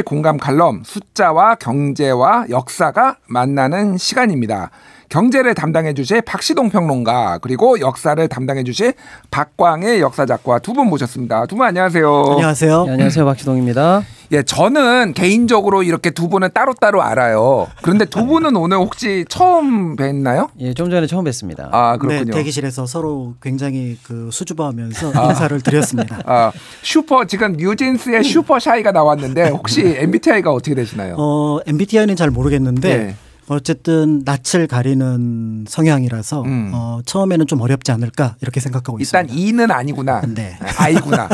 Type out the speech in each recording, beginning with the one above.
공감 칼럼 숫자와 경제와 역사가 만나는 시간입니다. 경제를 담당해 주실 박시동 평론가 그리고 역사를 담당해 주실 박광일 역사작가 두 분 모셨습니다. 두 분 안녕하세요. 안녕하세요. 네, 안녕하세요. 박시동입니다. 예, 저는 개인적으로 이렇게 두 분은 따로따로 알아요. 그런데 두 분은 오늘 혹시 처음 뵀나요? 예, 좀 전에 처음 뵀습니다. 아, 그렇군요. 네, 대기실에서 서로 굉장히 수줍어하면서 인사를 드렸습니다. 지금 뉴진스의 슈퍼 샤이가 나왔는데 혹시 MBTI가 어떻게 되시나요? MBTI는 잘 모르겠는데 네. 어쨌든 낯을 가리는 성향이라서 처음에는 좀 어렵지 않을까 이렇게 생각하고 일단 있습니다. E는 아니구나. 네. I구나.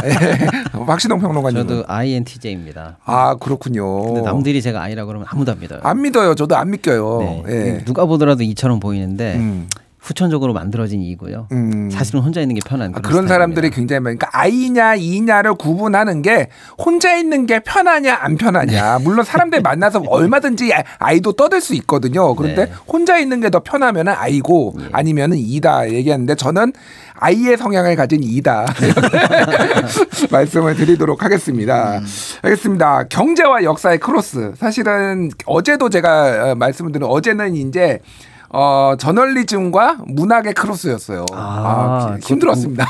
박시동 평론가님. 저도 INTJ입니다. 아, 그렇군요. 근데 남들이 제가 I라고 그러면 아무도 안 믿어요. 안 믿어요. 저도 안 믿겨요. 네. 예. 누가 보더라도 E처럼 보이는데 후천적으로 만들어진 E고요. 사실은 혼자 있는 게 편한 그런 사람들이 굉장히 많으니까 그러니까 I냐 E냐를 구분하는 게 혼자 있는 게 편하냐 안 편하냐. 물론 사람들 만나서 얼마든지 I도 떠들 수 있거든요. 그런데 네. 혼자 있는 게 더 편하면 I고 아니면 E다 얘기하는데 저는 I의 성향을 가진 E다. 말씀을 드리도록 하겠습니다. 알겠습니다. 경제와 역사의 크로스. 사실은 어제도 제가 말씀을 드린 어제는 이제 저널리즘과 문학의 크로스였어요. 힘들었습니다.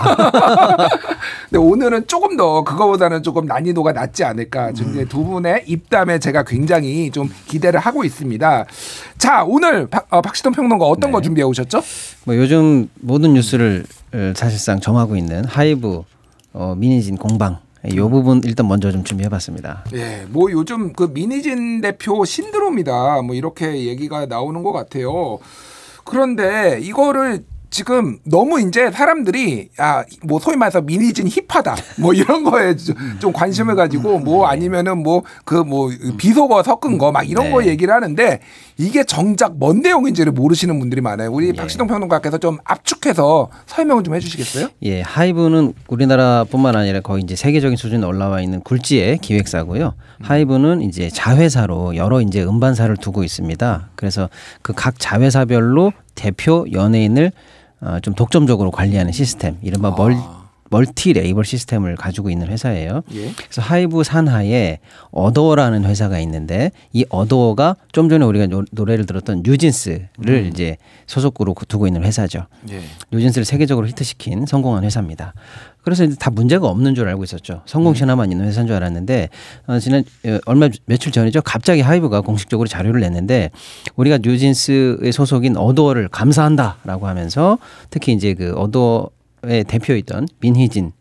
근데 오늘은 조금 더 그거보다는 조금 난이도가 낮지 않을까. 지금 두 분의 입담에 제가 굉장히 좀 기대를 하고 있습니다. 자, 오늘 박시동 평론가 어떤 거 준비해 오셨죠? 뭐 요즘 모든 뉴스를 사실상 정하고 있는 하이브 민희진 공방. 이 부분 일단 먼저 좀 준비해봤습니다. 예, 뭐 요즘 그 민희진 대표 신드롬이다, 뭐 이렇게 얘기가 나오는 것 같아요. 그런데 이거를 지금 너무 이제 사람들이 뭐 소위 말해서 민희진 힙하다 뭐 이런 거에 좀 관심을 가지고 뭐 아니면은 뭐 비속어 섞은 거 막 이런 거 얘기를 하는데 이게 정작 뭔 내용인지를 모르시는 분들이 많아요. 우리 박시동 평론가께서 좀 압축해서 설명을 좀 해주시겠어요? 예, 하이브는 우리나라뿐만 아니라 거의 이제 세계적인 수준에 올라와 있는 굴지의 기획사고요. 하이브는 이제 자회사로 여러 이제 음반사를 두고 있습니다. 그래서 그 각 자회사별로 대표 연예인을 좀 독점적으로 관리하는 시스템, 이른바 멀티 레이블 시스템을 가지고 있는 회사예요. 예. 그래서 하이브 산하에 어도어라는 회사가 있는데 이 어도어가 좀 전에 우리가 노래를 들었던 뉴진스를 이제 소속으로 두고 있는 회사죠. 예. 뉴진스를 세계적으로 히트시킨 성공한 회사입니다. 그래서 이제 다 문제가 없는 줄 알고 있었죠. 성공 신화만 있는 회사인 줄 알았는데 지난 며칠 전이죠. 갑자기 하이브가 공식적으로 자료를 냈는데 우리가 뉴진스의 소속인 어도어를 감사한다라고 하면서 특히 이제 그 어도어의 대표였던 민희진을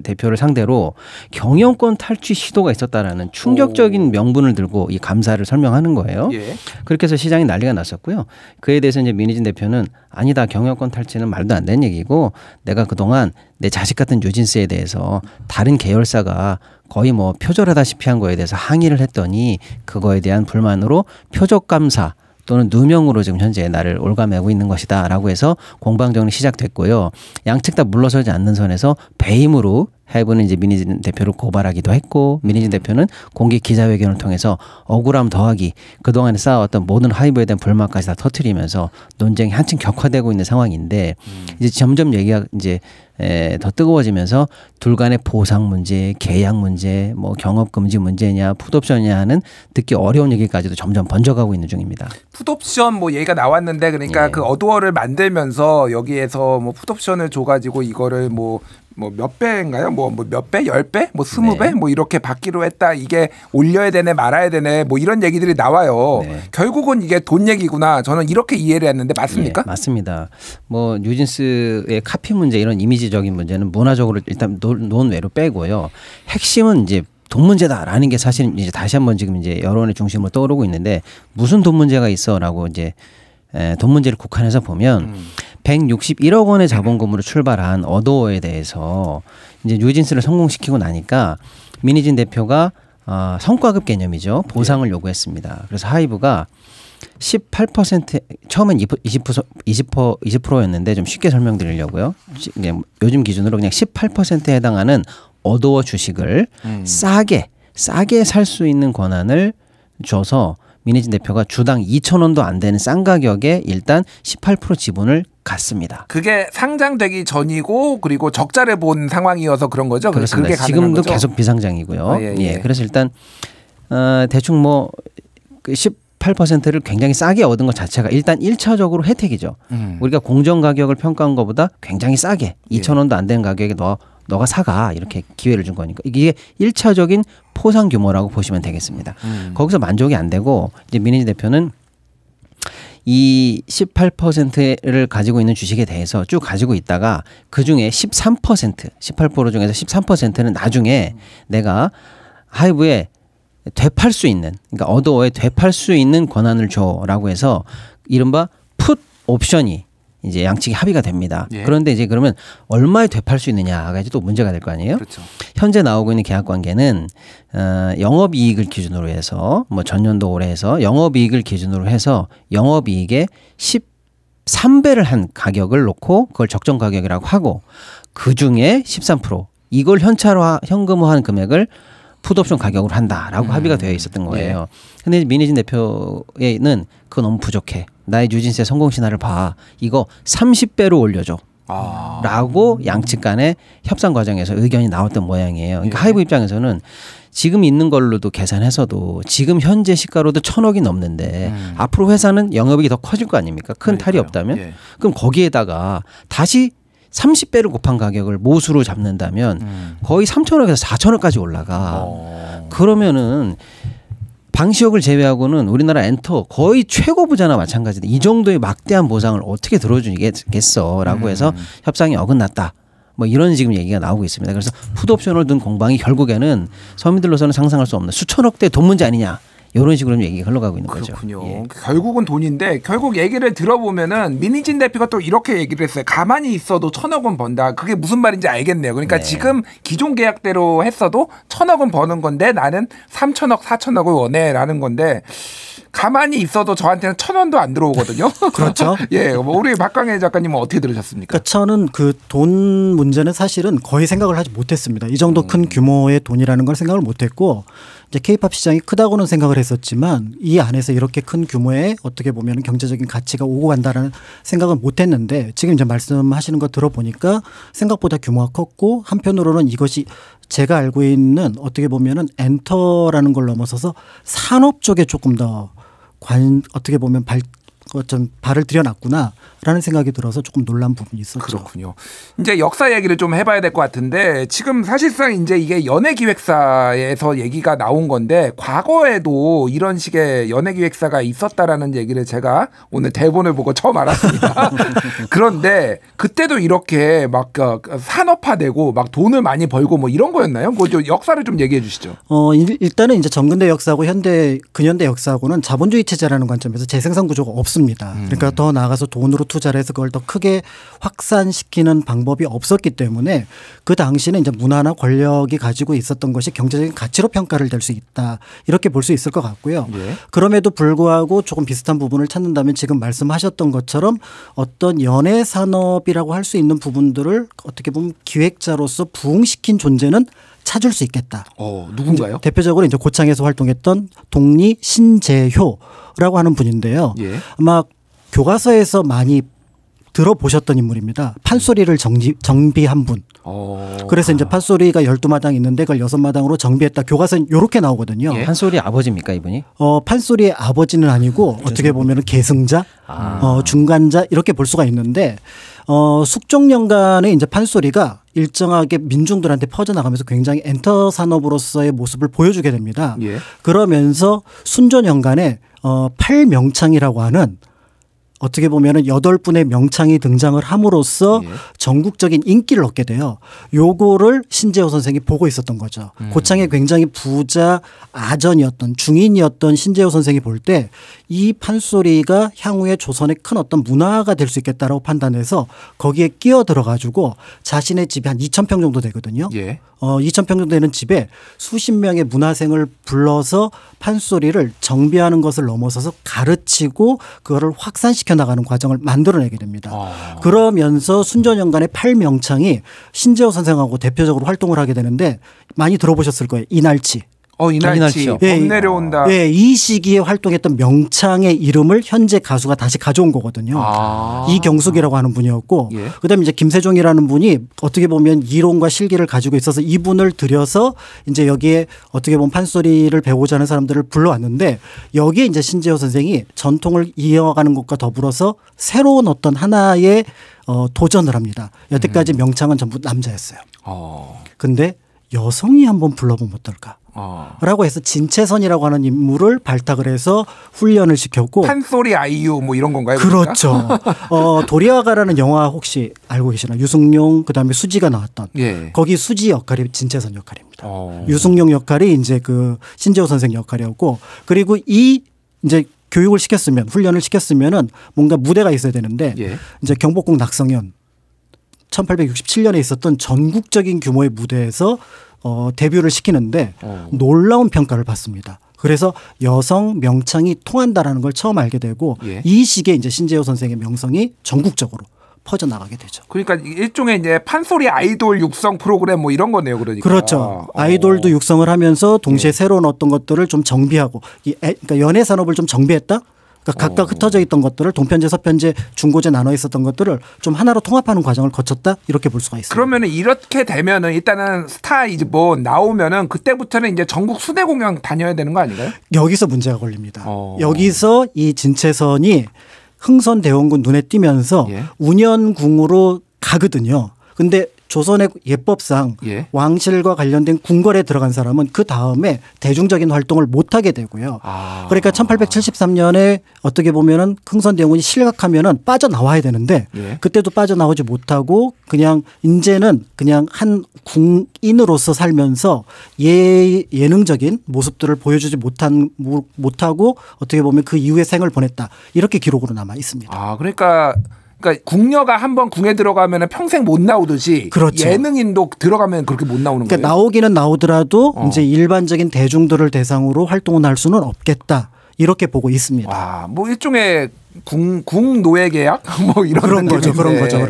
대표를 상대로 경영권 탈취 시도가 있었다라는 충격적인 명분을 들고 이 감사를 설명하는 거예요. 예. 그렇게 해서 시장이 난리가 났었고요. 그에 대해서 이제 민희진 대표는 아니다, 경영권 탈취는 말도 안 되는 얘기고 내가 그동안 내 자식 같은 뉴진스에 대해서 다른 계열사가 거의 뭐 표절하다시피 한 거에 대해서 항의를 했더니 그거에 대한 불만으로 표적 감사 또는 누명으로 지금 현재 나를 올가매고 있는 것이다 라고 해서 공방정리 시작됐고요. 양측 다 물러서지 않는 선에서 배임으로 하이브는 이제 민희진 대표를 고발하기도 했고 민희진 대표는 공개 기자회견을 통해서 억울함 더하기 그동안에 쌓아왔던 모든 하이브에 대한 불만까지 다 터뜨리면서 논쟁이 한층 격화되고 있는 상황인데 이제 점점 얘기가 이제 더 뜨거워지면서 둘 간의 보상 문제, 계약 문제, 뭐 경업 금지 문제냐, 풋옵션이냐 하는 듣기 어려운 얘기까지도 점점 번져가고 있는 중입니다. 풋옵션 뭐 얘기가 나왔는데 그러니까 그 어도어를 만들면서 여기에서 뭐 풋옵션을 줘가지고 이거를 뭐 몇 배인가요? 뭐 몇 배? 10배? 뭐 20배? 뭐 이렇게 받기로 했다. 이게 올려야 되네 말아야 되네 뭐 이런 얘기들이 나와요. 결국은 이게 돈 얘기구나. 저는 이렇게 이해를 했는데 맞습니까? 맞습니다. 뭐 뉴진스의 카피 문제 이런 이미지적인 문제는 문화적으로 일단 논외로 빼고요. 핵심은 이제 돈 문제다라는 게 사실 이제 다시 한번 지금 이제 여론의 중심으로 떠오르고 있는데 무슨 돈 문제가 있어라고 이제 돈 문제를 국한해서 보면 161억 원의 자본금으로 출발한 어도어에 대해서 이제 뉴진스를 성공시키고 나니까 민희진 대표가 성과급 개념이죠. 보상을 요구했습니다. 그래서 하이브가 18% 처음엔 20%였는데 좀 쉽게 설명드리려고요. 요즘 기준으로 그냥 18%에 해당하는 어도어 주식을 싸게 살 수 있는 권한을 줘서 민희진 대표가 주당 2,000원도 안 되는 싼 가격에 일단 18% 지분을 같습니다. 그게 상장되기 전이고 그리고 적자를 본 상황이어서 그런 거죠? 그렇습니다. 그게 지금도 거죠? 계속 비상장이고요. 예. 예. 그래서 일단 대충 뭐 18%를 굉장히 싸게 얻은 것 자체가 일단 1차적으로 혜택이죠. 우리가 공정 가격을 평가한 것보다 굉장히 싸게 2,000원도 안 되는 가격에 너가 사가 이렇게 기회를 준 거니까 이게 1차적인 포상 규모라고 보시면 되겠습니다. 거기서 만족이 안 되고 이제 민희진 대표는 이 18%를 가지고 있는 주식에 대해서 쭉 가지고 있다가 그중에 18% 중에서 13%는 나중에 내가 하이브에 되팔 수 있는 그러니까 어도어에 되팔 수 있는 권한을 줘라고 해서 이른바 풋 옵션이 이제 양측이 합의가 됩니다. 예. 그런데 이제 그러면 얼마에 되팔 수 있느냐가 이제 또 문제가 될 거 아니에요. 그렇죠. 현재 현재 나오고 있는 계약 관계는 영업이익을 기준으로 해서 뭐 전년도 올해 해서 영업이익을 기준으로 해서 영업이익의 13배를 한 가격을 놓고 그걸 적정 가격이라고 하고 그중에 13% 이걸 현금화한 금액을 풋옵션 가격으로 한다라고 합의가 되어 있었던 거예요. 근데 민희진 대표에는 그거 너무 부족해. 나의 뉴진스의 성공 신화를 봐. 이거 30배로 올려줘. 라고 양측 간의 협상 과정에서 의견이 나왔던 모양이에요. 그러니까 하이브 입장에서는 지금 있는 걸로도 계산해서도 지금 현재 시가로도 1,000억이 넘는데 앞으로 회사는 영업이익이 더 커질 거 아닙니까? 큰 탈이 없다면. 그럼 거기에다가 다시 30배를 곱한 가격을 모수로 잡는다면 거의 3,000억에서 4,000억까지 올라가. 그러면은 방시혁을 제외하고는 우리나라 엔터 거의 최고 부자나 마찬가지다. 이 정도의 막대한 보상을 어떻게 들어주겠어라고 해서 협상이 어긋났다. 뭐 이런 지금 얘기가 나오고 있습니다. 그래서 풋옵션을 둔 공방이 결국에는 서민들로서는 상상할 수 없는 수천억대 돈 문제 아니냐. 이런 식으로 얘기가 흘러가고 있는 거죠. 그렇군요. 예. 결국은 돈인데 결국 얘기를 들어보면은 민희진 대표가 또 이렇게 얘기를 했어요. 가만히 있어도 1,000억 원 번다. 그게 무슨 말인지 알겠네요. 그러니까 네. 지금 기존 계약대로 했어도 1,000억 원 버는 건데 나는 3,000억, 4,000억을 원해라는 건데 가만히 있어도 저한테는 1,000원도 안 들어오거든요. 그렇죠. 예, 뭐 우리 박광일 작가님은 어떻게 들으셨습니까? 그러니까 저는 그 돈 문제는 사실은 거의 생각을 하지 못했습니다. 이 정도 큰 규모의 돈이라는 걸 생각을 못했고 이제 K-팝 시장이 크다고는 생각을 했었지만 이 안에서 이렇게 큰 규모의 어떻게 보면 경제적인 가치가 오고 간다라는 생각은 못했는데 지금 이제 말씀하시는 거 들어보니까 생각보다 규모가 컸고 한편으로는 이것이 제가 알고 있는 어떻게 보면은 엔터라는 걸 넘어서서 산업 쪽에 조금 더 어떻게 보면 좀 발을 들여놨구나라는 생각이 들어서 조금 놀란 부분이 있었죠. 그렇군요. 이제 역사 얘기를 좀 해봐야 될 것 같은데 지금 사실상 이제 이게 연예기획사에서 얘기가 나온 건데 과거에도 이런 식의 연예기획사가 있었다라는 얘기를 제가 오늘 대본을 보고 처음 알았습니다. 그런데 그때도 이렇게 막 산업화되고 막 돈을 많이 벌고 뭐 이런 거였나요? 그 역사를 좀 얘기해 주시죠. 일단은 이제 정근대 역사하고 근현대 역사하고는 자본주의 체제라는 관점에서 재생산 구조가 없습니다. 그러니까 더 나아가서 돈으로 투자를 해서 그걸 더 크게 확산시키는 방법이 없었기 때문에 그 당시는 이제 문화나 권력이 가지고 있었던 것이 경제적인 가치로 평가를 될 수 있다. 이렇게 볼 수 있을 것 같고요. 예. 그럼에도 불구하고 조금 비슷한 부분을 찾는다면 지금 말씀하셨던 것처럼 어떤 연예 산업이라고 할 수 있는 부분들을 어떻게 보면 기획자로서 부흥시킨 존재는 찾을 수 있겠다. 누군가요? 대표적으로 이제 고창에서 활동했던 동리 신재효라고 하는 분인데요. 예. 아마 교과서에서 많이 들어보셨던 인물입니다. 판소리를 정비한 분. 그래서 이제 판소리가 12마당 있는데 그걸 6마당으로 정비했다. 교과서는 이렇게 나오거든요. 예? 판소리 아버지입니까 이분이? 판소리의 아버지는 아니고 어떻게 보면 계승자, 중간자 이렇게 볼 수가 있는데 숙종연간에 이제 판소리가 일정하게 민중들한테 퍼져나가면서 굉장히 엔터 산업으로서의 모습을 보여주게 됩니다. 예. 그러면서 순조연간에 팔명창이라고 하는 어떻게 보면은 8분의 명창이 등장을 함으로써 전국적인 인기를 얻게 돼요. 요거를 신재호 선생이 보고 있었던 거죠. 고창에 굉장히 부자 아전이었던 중인이었던 신재호 선생이 볼 때 이 판소리가 향후에 조선의 큰 어떤 문화가 될 수 있겠다라고 판단해서 거기에 끼어들어 가지고 자신의 집이 한 2,000평 정도 되거든요. 예. 2,000평 정도 되는 집에 수십 명의 문화생을 불러서 판소리를 정비하는 것을 넘어서서 가르치고 그거를 확산시켜 나가는 과정을 만들어내게 됩니다. 그러면서 순전연간의 팔명창이 신재호 선생하고 대표적으로 활동을 하게 되는데 많이 들어보셨을 거예요. 이날치. 이날치 법 내려온다. 예, 이 시기에 활동했던 명창의 이름을 현재 가수가 다시 가져온 거거든요. 이경숙이라고 하는 분이었고 예. 그다음에 이제 김세종이라는 분이 어떻게 보면 이론과 실기를 가지고 있어서 이분을 들여서 이제 여기에 어떻게 보면 판소리를 배우고자 하는 사람들을 불러왔는데 여기에 이제 신재호 선생이 전통을 이어가는 것과 더불어서 새로운 어떤 하나의 도전을 합니다. 여태까지 명창은 전부 남자였어요. 근데 여성이 한번 불러보면 어떨까? 라고 해서 진채선이라고 하는 인물을 발탁을 해서 훈련을 시켰고 판소리 아이유 뭐 이런 건가요? 그렇죠. 도리아가라는 영화 혹시 알고 계시나요? 유승용 그다음에 수지가 나왔던 예. 거기 수지 역할이 진채선 역할입니다. 유승용 역할이 이제 그 신재호 선생 역할이었고 그리고 이 이제 교육을 시켰으면 훈련을 시켰으면은 뭔가 무대가 있어야 되는데 예. 이제 경복궁 낙성현 1867년에 있었던 전국적인 규모의 무대에서 데뷔를 시키는데 놀라운 평가를 받습니다. 그래서 여성 명창이 통한다라는 걸 처음 알게 되고 예. 이 시기에 이제 신재호 선생의 명성이 전국적으로 퍼져나가게 되죠. 그러니까 일종의 이제 판소리 아이돌 육성 프로그램 뭐 이런 거네요. 그러니까. 그렇죠. 아이돌도 육성을 하면서 동시에 새로운 어떤 것들을 좀 정비하고 그러니까 연예 산업을 좀 정비했다. 그러니까 각각 흩어져 있던 것들을 동편제, 서편제, 중고제 나눠 있었던 것들을 좀 하나로 통합하는 과정을 거쳤다 이렇게 볼 수가 있습니다. 그러면은 이렇게 되면은 일단은 스타 이제 뭐 나오면은 그때부터는 이제 전국 수대 공연 다녀야 되는 거 아닌가요? 여기서 문제가 걸립니다. 여기서 이 진채선이 흥선대원군 눈에 띄면서 예. 운현궁으로 가거든요. 근데 조선의 예법상 예. 왕실과 관련된 궁궐에 들어간 사람은 그 다음에 대중적인 활동을 못하게 되고요. 그러니까 1873년에 어떻게 보면은 흥선대원군이 실각하면은 빠져나와야 되는데 예. 그때도 빠져나오지 못하고 그냥 이제는 그냥 한 궁인으로서 살면서 예능적인 모습들을 보여주지 못하고 어떻게 보면 그 이후의 생을 보냈다. 이렇게 기록으로 남아 있습니다. 그러니까 궁녀가 한번 궁에 들어가면 평생 못 나오듯이 그렇죠. 예능인도 들어가면 그렇게 못 나오는 그러니까 거예요. 나오기는 나오더라도 이제 일반적인 대중들을 대상으로 활동을 할 수는 없겠다. 이렇게 보고 있습니다. 뭐 일종의 궁 노예 계약 뭐 이런 그런 거죠. 그런 거죠.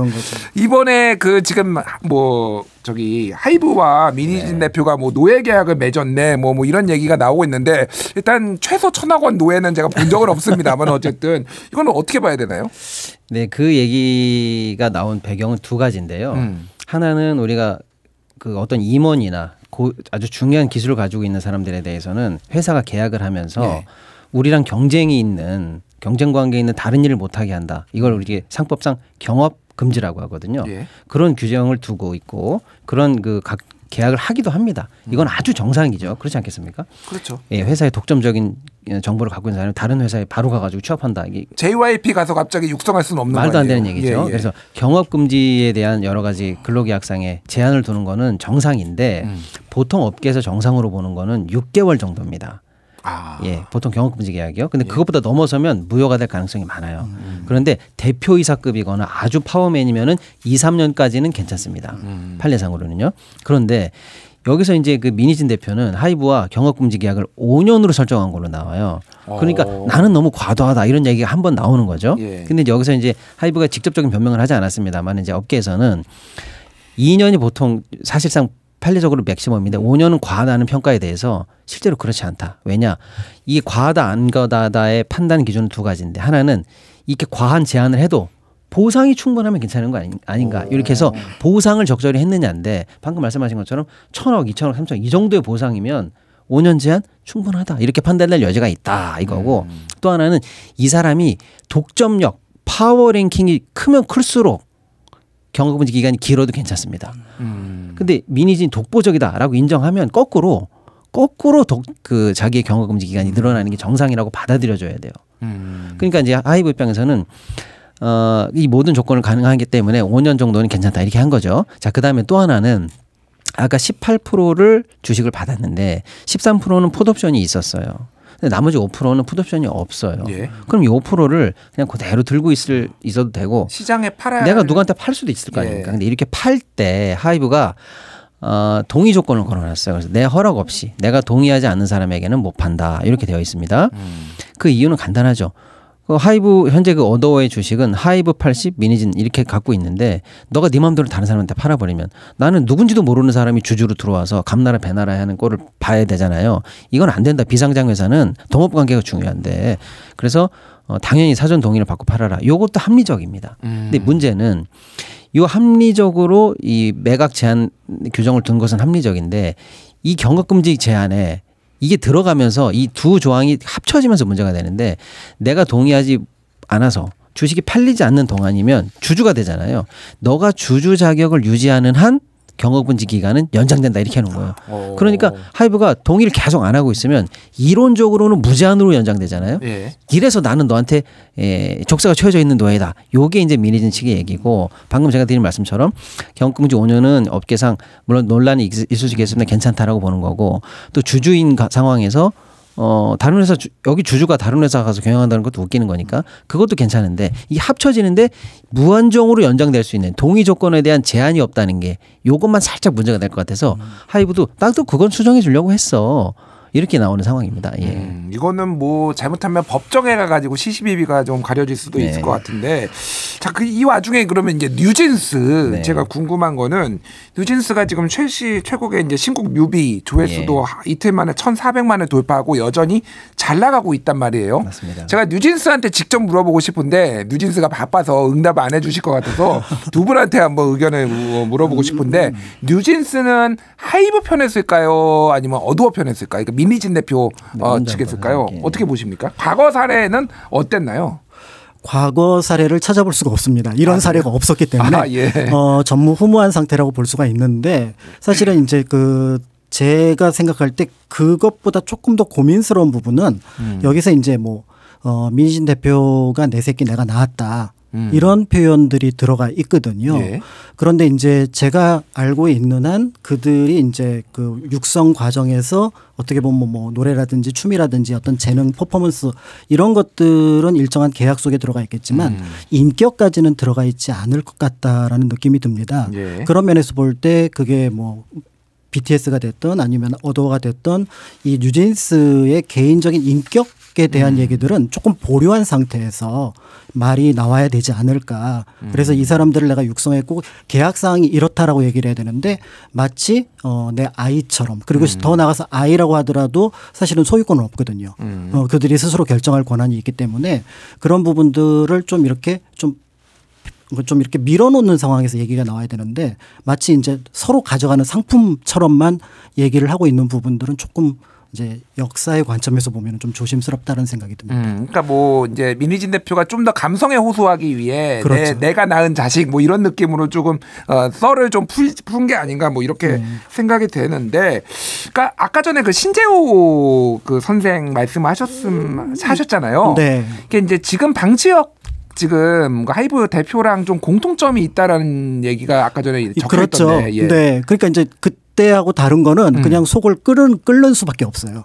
이번에 그 지금 뭐 저기 하이브와 민희진 대표가 뭐 노예 계약을 맺었네 뭐 이런 얘기가 나오고 있는데 일단 최소 1,000억 원 노예는 제가 본 적은 없습니다만 어쨌든 이거는 어떻게 봐야 되나요? 네, 그 얘기가 나온 배경은 두 가지인데요. 하나는 우리가 그 어떤 임원이나 아주 중요한 기술을 가지고 있는 사람들에 대해서는 회사가 계약을 하면서 우리랑 경쟁이 있는 경쟁 관계에 있는 다른 일을 못하게 한다. 이걸 우리 상법상 경업 금지라고 하거든요. 그런 규정을 두고 있고 그런 그 각 계약을 하기도 합니다. 이건 아주 정상이죠. 그렇지 않겠습니까? 그렇죠. 예, 회사의 독점적인 정보를 갖고 있는 사람이 다른 회사에 바로 가가지고 취업한다. 이게 JYP 가서 갑자기 육성할 수는 없는 말도 거 안 아니에요? 되는 얘기죠. 그래서 경업 금지에 대한 여러 가지 근로계약상에 제한을 두는 거는 정상인데 보통 업계에서 정상으로 보는 거는 6개월 정도입니다. 예, 보통 경업금지 계약이요. 근데 그것보다 넘어서면 무효가 될 가능성이 많아요. 그런데 대표이사급이거나 아주 파워맨이면은 2, 3년까지는 괜찮습니다. 판례상으로는요. 그런데 여기서 이제 그 민희진 대표는 하이브와 경업금지 계약을 5년으로 설정한 걸로 나와요. 그러니까 나는 너무 과도하다 이런 얘기가 한 번 나오는 거죠. 근데 여기서 이제 하이브가 직접적인 변명을 하지 않았습니다만 이제 업계에서는 2년이 보통 사실상 판례적으로 맥시멈인데 5년은 과하다는 평가에 대해서 실제로 그렇지 않다. 왜냐? 이게 과하다 안 과하다의 판단 기준은 두 가지인데 하나는 이렇게 과한 제한을 해도 보상이 충분하면 괜찮은 거 아닌가. 이렇게 해서 보상을 적절히 했느냐인데 방금 말씀하신 것처럼 1,000억, 2,000억, 3,000억 이 정도의 보상이면 5년 제한 충분하다. 이렇게 판단될 여지가 있다 이거고 또 하나는 이 사람이 독점력, 파워 랭킹이 크면 클수록 경업금지 기간이 길어도 괜찮습니다. 근데 민희진 독보적이다라고 인정하면 거꾸로 그 자기의 경업금지 기간이 늘어나는 게 정상이라고 받아들여줘야 돼요. 그러니까 이제 하이브 입장에서는 이 모든 조건을 가능하기 때문에 5년 정도는 괜찮다 이렇게 한 거죠. 자, 그다음에 또 하나는 아까 18%를 주식을 받았는데 13%는 풋옵션이 있었어요. 근데 나머지 5%는 풋옵션이 없어요. 그럼 이 5%를 그냥 그대로 들고 있어도 되고 시장에 팔아야 내가 누구한테 팔 수도 있을 거 아닙니까? 근데 이렇게 팔 때 하이브가 동의 조건을 걸어놨어요. 그래서 내 허락 없이 내가 동의하지 않는 사람에게는 못 판다 이렇게 되어 있습니다. 그 이유는 간단하죠. 그 하이브 현재 그 어도어의 주식은 하이브 80, 미니진 이렇게 갖고 있는데 너가 네 마음대로 다른 사람한테 팔아버리면 나는 누군지도 모르는 사람이 주주로 들어와서 감나라 배나라 하는 꼴을 봐야 되잖아요. 이건 안 된다. 비상장 회사는 동업관계가 중요한데 그래서 당연히 사전 동의를 받고 팔아라. 이것도 합리적입니다. 근데 문제는 이 합리적으로 이 매각 제한 규정을 둔 것은 합리적인데 이 경각금지 제한에 이게 들어가면서 이 두 조항이 합쳐지면서 문제가 되는데 내가 동의하지 않아서 주식이 팔리지 않는 동안이면 주주가 되잖아요. 너가 주주 자격을 유지하는 한 경각금지 기간은 연장된다 이렇게 하는 거예요. 그러니까 하이브가 동의를 계속 안 하고 있으면 이론적으로는 무제한으로 연장되잖아요. 예. 이래서 나는 너한테 족쇄가 쳐져 있는 노예다. 요게 이제 미니진 측의 얘기고 방금 제가 드린 말씀처럼 경각금지 5년은 업계상 물론 논란이 있을 수 있겠습니다. 괜찮다라고 보는 거고 또 주주인 상황에서 다른 회사 여기 주주가 다른 회사 가서 경영한다는 것도 웃기는 거니까 그것도 괜찮은데 이 합쳐지는데 무한정으로 연장될 수 있는 동의 조건에 대한 제한이 없다는 게 요것만 살짝 문제가 될 것 같아서 하이브도 나도 그건 수정해 주려고 했어. 이렇게 나오는 상황입니다. 예. 이거는 뭐 잘못하면 법정에 가가지고 시시비비가 좀 가려질 수도 네. 있을 것 같은데 자, 이 와중에 그러면 이제 뉴진스 네. 제가 궁금한 거는 뉴진스가 지금 최고의 이제 신곡 뮤비 조회수도 이틀 만에 1,400만을 돌파하고 여전히 잘 나가고 있단 말이에요. 맞습니다. 제가 뉴진스한테 직접 물어보고 싶은데 뉴진스가 바빠서 응답 안 해주실 것 같아서 두 분한테 한번 의견을 물어보고 싶은데 뉴진스는 하이브 편에 쓸까요? 아니면 어두워 편에 쓸까요? 그러니까 민희진 대표 측에 쓸까요? 어떻게 보십니까? 과거 사례는 어땠나요? 과거 사례를 찾아볼 수가 없습니다. 이런 사례가 없었기 때문에 예. 전무후무한 상태라고 볼 수가 있는데 사실은 이제 제가 생각할 때 그것보다 조금 더 고민스러운 부분은 여기서 이제 민희진 대표가 내 새끼 내가 낳았다. 이런 표현들이 들어가 있거든요. 예. 그런데 이제 제가 알고 있는 한 그들이 이제 그 육성 과정에서 어떻게 보면 노래라든지 춤이라든지 어떤 재능 퍼포먼스 이런 것들은 일정한 계약 속에 들어가 있겠지만 인격까지는 들어가 있지 않을 것 같다라는 느낌이 듭니다. 예. 그런 면에서 볼 때 그게 BTS가 됐든 아니면 어도어가 됐든 이 뉴진스의 개인적인 인격에 대한 얘기들은 조금 보류한 상태에서 말이 나와야 되지 않을까. 그래서 이 사람들을 내가 육성했고 계약사항이 이렇다라고 얘기를 해야 되는데 마치 내 아이처럼 그리고 더 나가서 아이라고 하더라도 사실은 소유권은 없거든요. 그들이 스스로 결정할 권한이 있기 때문에 그런 부분들을 좀 이렇게 밀어놓는 상황에서 얘기가 나와야 되는데 마치 이제 서로 가져가는 상품처럼만 얘기를 하고 있는 부분들은 조금 이제 역사의 관점에서 보면 좀 조심스럽다는 생각이 듭니다. 그러니까 이제 민희진 대표가 좀 더 감성에 호소하기 위해 그렇죠. 내가 낳은 자식 이런 느낌으로 조금 썰을 좀 푼 게 아닌가 이렇게 생각이 되는데, 그러니까 아까 전에 그 신재호 그 선생 말씀하셨잖아요. 네. 그게 이제 지금 방지혁 지금 하이브 대표랑 좀 공통점이 있다라는 얘기가 아까 전에 적혀있던데. 그렇죠. 예. 네. 그러니까 이제 그때하고 다른 거는 그냥 속을 끓는 수밖에 없어요.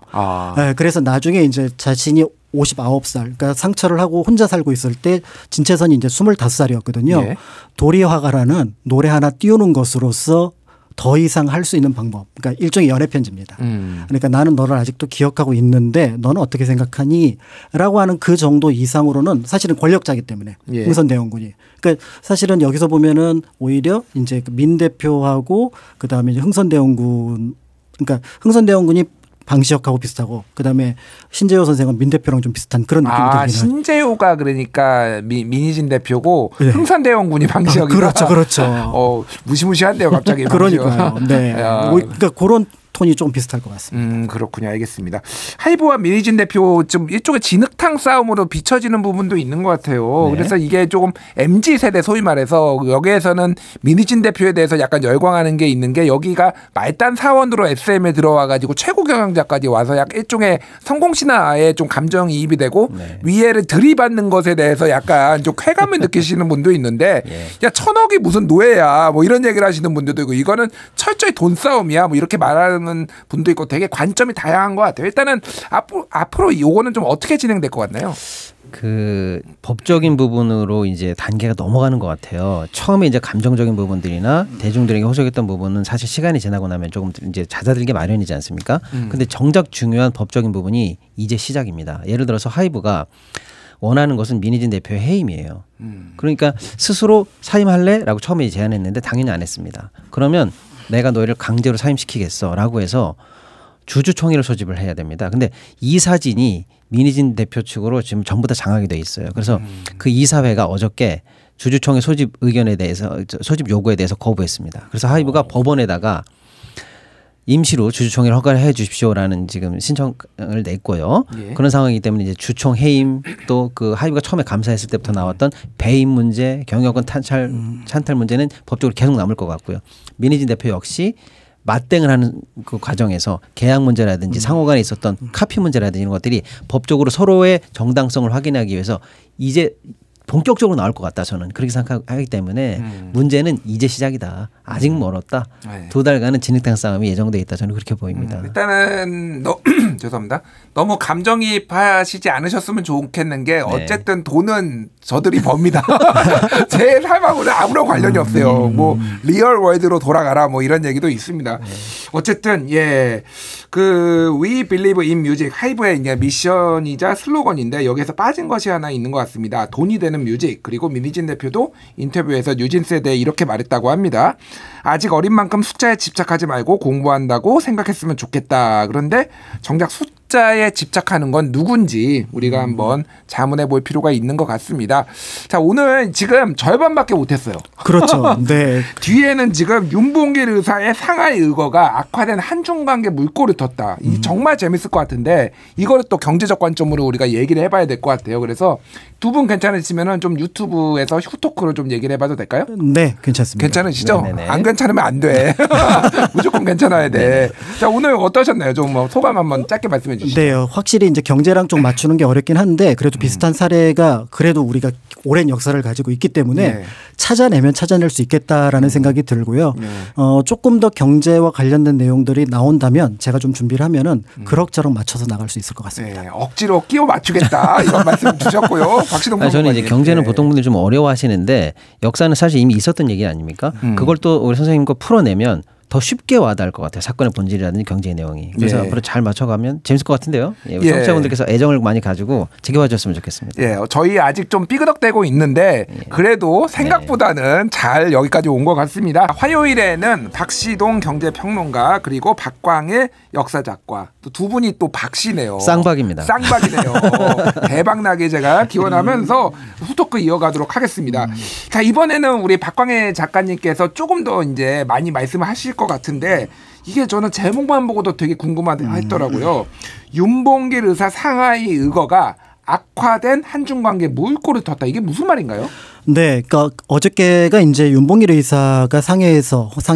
네, 그래서 나중에 이제 자신이 59살, 그러니까 상처를 하고 혼자 살고 있을 때 진채선이 이제 25살이었거든요. 예. 도리화가라는 노래 하나 띄우는 것으로서 더 이상 할 수 있는 방법. 그러니까 일종의 연애 편지입니다. 그러니까 나는 너를 아직도 기억하고 있는데 너는 어떻게 생각하니? 라고 하는 그 정도 이상으로는 사실은 권력자이기 때문에 예. 흥선대원군이. 그러니까 사실은 여기서 보면은 오히려 이제 민 대표하고 그다음에 이제 흥선대원군, 그러니까 흥선대원군이 방시혁하고 비슷하고 그다음에 신재호 선생은 민 대표랑 좀 비슷한 그런 느낌이 들긴 하죠. 신재호가 그러니까 민희진 대표고 네. 흥선대원군이 방시혁이다. 그렇죠. 무시무시한데요, 갑자기. 그러니까요. 네. 그러니까 그런 톤이 좀 비슷할 것 같습니다. 그렇군요. 알겠습니다. 하이브와 민희진 대표 좀 일종의 진흙탕 싸움으로 비춰지는 부분도 있는 것 같아요. 네. 그래서 이게 조금 MZ세대 소위 말해서 여기에서는 민희진 대표에 대해서 약간 열광하는 게 있는 게 여기가 말단 사원으로 SM에 들어와 가지고 최고 경영자까지 와서 약간 일종의 성공신화에 좀 감정이입이 되고 네. 위해를 들이받는 것에 대해서 약간 좀 쾌감을 느끼시는 분도 있는데 예. 야 1,000억이 무슨 노예야 이런 얘기를 하시는 분들도 있고 이거는 철저히 돈 싸움이야 이렇게 말하는 분도 있고 되게 관점이 다양한 것 같아요. 일단은 앞으로 이거는 좀 어떻게 진행될 것 같나요? 그 법적인 부분으로 이제 단계가 넘어가는 것 같아요. 처음에 이제 감정적인 부분들이나 대중들에게 호소했던 부분은 사실 시간이 지나고 나면 조금 이제 잦아들게 마련이지 않습니까? 근데 정작 중요한 법적인 부분이 이제 시작입니다. 예를 들어서 하이브가 원하는 것은 민희진 대표의 해임이에요. 그러니까 스스로 사임할래라고 처음에 제안했는데 당연히 안 했습니다. 그러면 내가 너희를 강제로 사임시키겠어라고 해서 주주총회를 소집을 해야 됩니다. 근데 이 사진이 민희진 대표 측으로 지금 전부 다 장악이 돼 있어요. 그래서 그 이사회가 어저께 주주총회 소집 의견에 대해서 소집 요구에 대해서 거부했습니다. 그래서 하이브가 법원에다가 임시로 주주총회를 허가해 주십시오라는 지금 신청을 냈고요. 예. 그런 상황이기 때문에 이제 주총 해임 또 그 하이브가 처음에 감사했을 때부터 나왔던 배임 문제, 경영권 찬탈 문제는 법적으로 계속 남을 것 같고요. 민희진 대표 역시 맞대응을 하는 그 과정에서 계약 문제라든지 상호간에 있었던 카피 문제라든지 이런 것들이 법적으로 서로의 정당성을 확인하기 위해서 이제 본격적으로 나올 것 같다 저는 그렇게 생각하기 때문에 문제는 이제 시작이다. 아직 멀었다. 네. 2달간은 진흙탕 싸움이 예정돼 있다. 저는 그렇게 보입니다. 일단은 죄송합니다. 너무 감정이입하시지 않으셨으면 좋겠는 게 어쨌든 돈은 저들이 법니다. 제 삶하고는 아무런 관련이 없어요. 뭐 리얼 월드로 돌아가라 뭐 이런 얘기도 있습니다. 어쨌든 그 We Believe in Music 하이브의 이제 미션이자 슬로건인데 여기에서 빠진 것이 하나 있는 것 같습니다. 돈이 되는 뮤직. 그리고 민희진 대표도 인터뷰에서 뉴진스에 대해 이렇게 말했다고 합니다. 아직 어린 만큼 숫자에 집착하지 말고 공부한다고 생각했으면 좋겠다. 그런데 정작 숫자에 집착하는 건 누군지 우리가 한번 자문해 볼 필요가 있는 것 같습니다. 자, 오늘 지금 절반밖에 못했어요. 그렇죠. 네. 뒤에는 지금 윤봉길 의사의 상하이 의거가 악화된 한중관계 물꼬를 텄다. 이 정말 재밌을 것 같은데 이거를 또 경제적 관점으로 우리가 얘기를 해봐야 될 것 같아요. 그래서 두 분 괜찮으시면은 좀 유튜브에서 후토크로 좀 얘기를 해봐도 될까요? 네, 괜찮습니다. 괜찮으시죠? 네네네. 안 괜찮으면 안 돼. 무조건 괜찮아야 돼. 자, 오늘 어떠셨나요? 좀 뭐 소감 한번 짧게 말씀해 주시죠. 네, 확실히 이제 경제랑 좀 맞추는 게 어렵긴 한데 그래도 비슷한 사례가 그래도 우리가 오랜 역사를 가지고 있기 때문에 찾아내면 찾아낼 수 있겠다라는 생각이 들고요. 조금 더 경제와 관련된 내용들이 나온다면 제가 좀 준비를 하면은 그럭저럭 맞춰서 나갈 수 있을 것 같습니다. 네, 억지로 끼워 맞추겠다 이런 말씀 주셨고요. 박시동 저는 이제 경제는 네. 보통 분들이 좀 어려워하시는데 역사는 사실 이미 있었던 얘기 아닙니까? 그걸 또 우리 선생님과 풀어내면 더 쉽게 와닿을 것 같아요. 사건의 본질이라든지 경제의 내용이. 그래서 앞으로 잘 맞춰가면 재밌을 것 같은데요. 우리 청취자분들께서 애정을 많이 가지고 지켜봐 주셨으면 좋겠습니다. 예, 저희 아직 좀 삐그덕대고 있는데 그래도 생각보다는 잘 여기까지 온 것 같습니다. 화요일에는 박시동 경제평론가 그리고 박광일 역사작가 두 분이 또 박씨네요. 쌍박입니다. 쌍박이네요. 대박나게 제가 기원하면서 후토크 이어가도록 하겠습니다. 자, 이번에는 우리 박광일 작가님께서 조금 더 이제 많이 말씀을 하실 것 같은데 이게 저는 제목만 보고도 되게 궁금하더라고요. 윤봉길 의사 상하이 의거가 악화된 한중관계 물꼬를 텄다. 이게 무슨 말인가요? 네, 그러니까 어저께가 이제 윤봉길 의사가 상해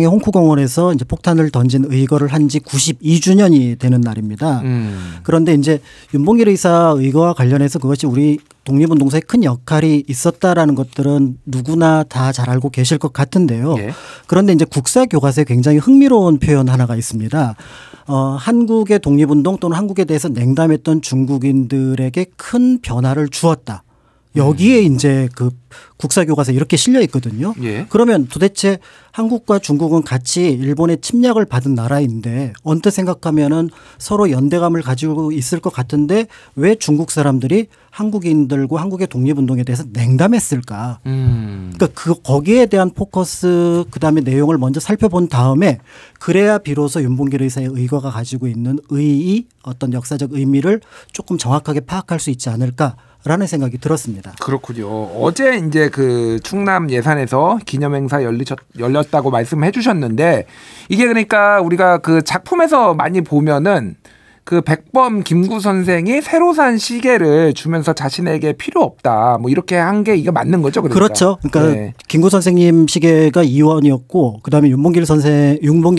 홍쿠공원에서 이제 폭탄을 던진 의거를 한 지 92주년이 되는 날입니다. 그런데 이제 윤봉길 의사 의거와 관련해서 그것이 우리 독립운동사에 큰 역할이 있었다라는 것들은 누구나 다 잘 알고 계실 것 같은데요. 그런데 이제 국사교과서에 굉장히 흥미로운 표현 하나가 있습니다. 한국의 독립운동 또는 한국에 대해서 냉담했던 중국인들에게 큰 변화를 주었다. 여기에 이제 그 국사교과서에 이렇게 실려 있거든요. 그러면 도대체 한국과 중국은 같이 일본의 침략을 받은 나라인데 언뜻 생각하면은 서로 연대감을 가지고 있을 것 같은데 왜 중국 사람들이 한국인들과 한국의 독립운동에 대해서 냉담했을까? 그러니까 거기에 대한 포커스 그다음에 내용을 먼저 살펴본 다음에 그래야 비로소 윤봉길 의사의 의거가 가지고 있는 의의 어떤 역사적 의미를 조금 정확하게 파악할 수 있지 않을까? 라는 생각이 들었습니다. 그렇군요. 어제 이제 그 충남 예산에서 기념행사 열렸다고 말씀해 주셨는데 이게 그러니까 우리가 그 작품에서 많이 보면은 그 백범 김구 선생이 새로 산 시계를 주면서 자신에게 필요 없다. 뭐 이렇게 한 게 이게 맞는 거죠. 그러니까. 그렇죠. 그러니까 김구 선생님 시계가 2원이었고 그다음에 윤봉길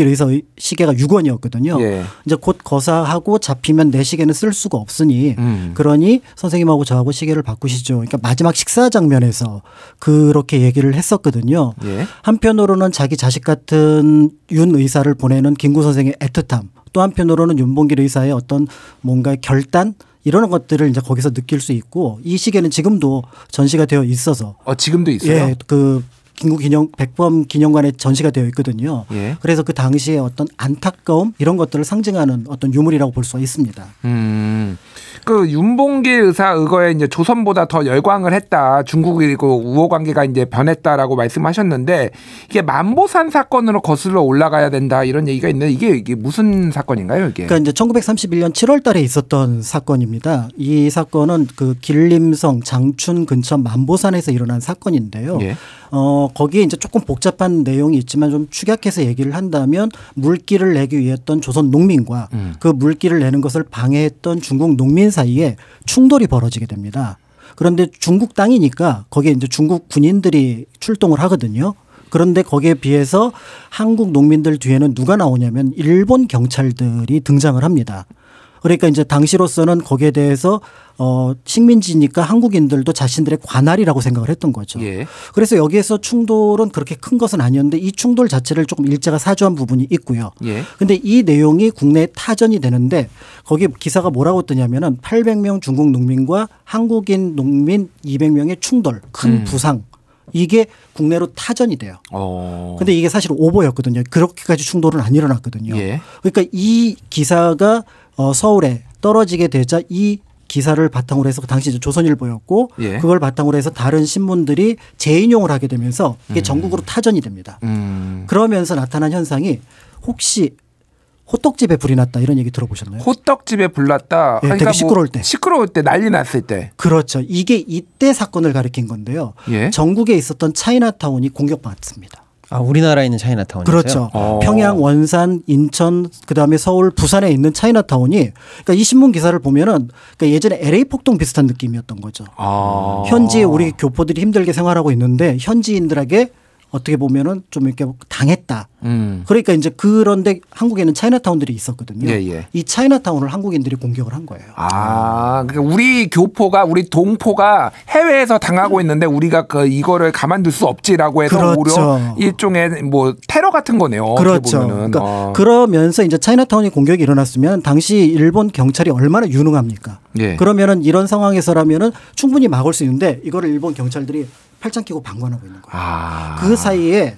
의사 시계가 6원이었거든요. 이제 곧 거사하고 잡히면 내 시계는 쓸 수가 없으니 그러니 선생님하고 저하고 시계를 바꾸시죠. 그러니까 마지막 식사 장면에서 그렇게 얘기를 했었거든요. 한편으로는 자기 자식 같은 윤 의사를 보내는 김구 선생의 애틋함. 또 한편으로는 윤봉길 의사의 어떤 뭔가 결단 이런 것들을 이제 거기서 느낄 수 있고 이 시계는 지금도 전시가 되어 있어서 지금도 있어요? 예, 그 백범 기념관에 전시가 되어 있거든요. 그래서 그 당시에 어떤 안타까움 이런 것들을 상징하는 어떤 유물이라고 볼 수가 있습니다. 그 윤봉길 의사 의거에 이제 조선보다 더 열광을 했다. 중국이고 우호 관계가 이제 변했다라고 말씀하셨는데 이게 만보산 사건으로 거슬러 올라가야 된다 이런 얘기가 있는데 이게 무슨 사건인가요, 이게? 그러니까 이제 1931년 7월 달에 있었던 사건입니다. 이 사건은 그 길림성 장춘 근처 만보산에서 일어난 사건인데요. 예. 거기에 이제 조금 복잡한 내용이 있지만 좀 축약해서 얘기를 한다면 물기를 내기 위해 했던 조선 농민과 그 물기를 내는 것을 방해했던 중국 농민 사이에 충돌이 벌어지게 됩니다. 그런데 중국 땅이니까 거기에 이제 중국 군인들이 출동을 하거든요. 그런데 거기에 비해서 한국 농민들 뒤에는 누가 나오냐면 일본 경찰들이 등장을 합니다. 그러니까 이제 당시로서는 거기에 대해서 식민지니까 한국인들도 자신들의 관할이라고 생각을 했던 거죠. 예. 그래서 여기에서 충돌은 그렇게 큰 것은 아니었는데 이 충돌 자체를 조금 일제가 사주한 부분이 있고요. 그런데 예. 이 내용이 국내에 타전이 되는데 거기 기사가 뭐라고 뜨냐면은 800명 중국 농민과 한국인 농민 200명의 충돌, 큰 부상. 이게 국내로 타전이 돼요. 근데 이게 사실 오보였거든요. 그렇게까지 충돌은 안 일어났거든요. 예. 그러니까 이 기사가 서울에 떨어지게 되자 이 기사를 바탕으로 해서 당시 조선일보였고 예. 그걸 바탕으로 해서 다른 신문들이 재인용을 하게 되면서 이게 전국으로 타전이 됩니다. 그러면서 나타난 현상이 혹시 호떡집에 불이 났다 이런 얘기 들어보셨나요? 호떡집에 불났다. 예, 되게 시끄러울 때. 시끄러울 때 난리 났을 때. 그렇죠. 이게 이때 사건을 가리킨 건데요. 예. 전국에 있었던 차이나타운이 공격받습니다. 아, 우리나라에 있는 차이나타운이요? 그렇죠. 평양, 원산, 인천, 그다음에 서울, 부산에 있는 차이나타운이 그러니까 이 신문 기사를 보면은 그러니까 예전에 LA 폭동 비슷한 느낌이었던 거죠. 현지에 우리 교포들이 힘들게 생활하고 있는데 현지인들에게 어떻게 보면은 좀 이렇게 당했다. 그러니까 이제 그런데 한국에는 차이나타운들이 있었거든요. 예, 예. 이 차이나타운을 한국인들이 공격을 한 거예요. 그러니까 우리 교포가 우리 동포가 해외에서 당하고 있는데 우리가 이거를 가만둘 수 없지라고 해서 그렇죠. 오히려 일종의 뭐 테러 같은 거네요. 그렇죠. 보면은. 그러니까 그러면서 이제 차이나타운이 공격이 일어났으면 당시 일본 경찰이 얼마나 유능합니까? 예. 그러면은 이런 상황에서라면은 충분히 막을 수 있는데 이거를 일본 경찰들이 팔짱 끼고 방관하고 있는 거예요. 그 사이에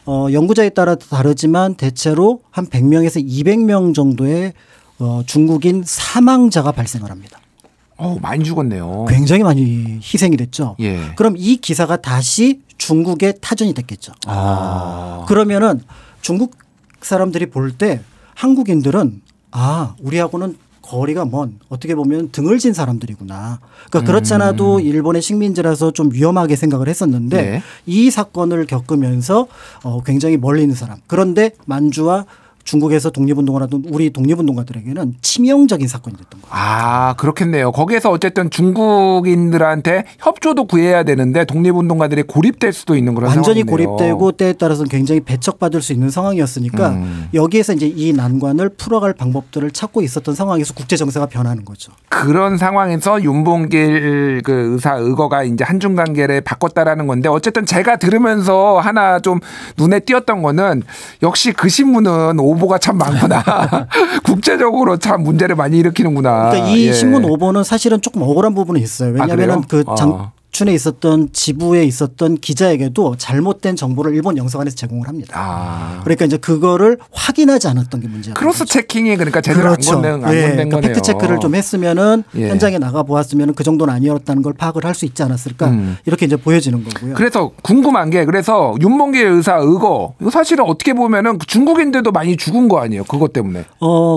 연구자에 따라 다르지만 대체로 한 100명에서 200명 정도의 중국인 사망자가 발생을 합니다. 많이 죽었네요. 굉장히 많이 희생이 됐죠. 예. 그럼 이 기사가 다시 중국에 타전이 됐겠죠. 그러면은 중국 사람들이 볼 때 한국인들은 우리하고는 거리가 먼 어떻게 보면 등을 진 사람들이구나. 그러니까 그렇지 않아도 일본의 식민지라서 좀 위험하게 생각을 했었는데 네. 이 사건을 겪으면서 굉장히 멀리 있는 사람. 그런데 만주와 중국에서 독립운동을 하던 우리 독립운동가들에게는 치명적인 사건이 됐던 거예요. 그렇겠네요. 거기에서 어쨌든 중국인들한테 협조도 구해야 되는데 독립운동가들이 고립될 수도 있는 그런 완전히 상황이네요. 고립되고 때에 따라서는 굉장히 배척받을 수 있는 상황이었으니까 여기에서 이제 이 난관을 풀어갈 방법들을 찾고 있었던 상황에서 국제 정세가 변하는 거죠. 그런 상황에서 윤봉길 그 의사 의거가 이제 한중 관계를 바꿨다라는 건데 어쨌든 제가 들으면서 하나 좀 눈에 띄었던 거는 역시 그 신문은 오보가 참 많구나. 국제적으로 참 문제를 많이 일으키는구나. 그러니까 이 신문 오보는 사실은 조금 억울한 부분이 있어요. 왜냐하면 그 장춘에 있었던 지부에 있었던 기자에게도 잘못된 정보를 일본 영사관에서 제공을 합니다. 그러니까 이제 그거를 확인하지 않았던 게 문제예요. 크로스 체킹이 그러니까 제대로 그렇죠. 안 건넨 그러니까 거네요. 팩트 체크를 좀 했으면은 예. 현장에 나가 보았으면은 그 정도는 아니었다는 걸 파악을 할 수 있지 않았을까 이렇게 이제 보여지는 거고요. 그래서 궁금한 게 그래서 윤봉길 의사 의거 이거 사실은 어떻게 보면은 중국인들도 많이 죽은 거 아니에요? 그것 때문에.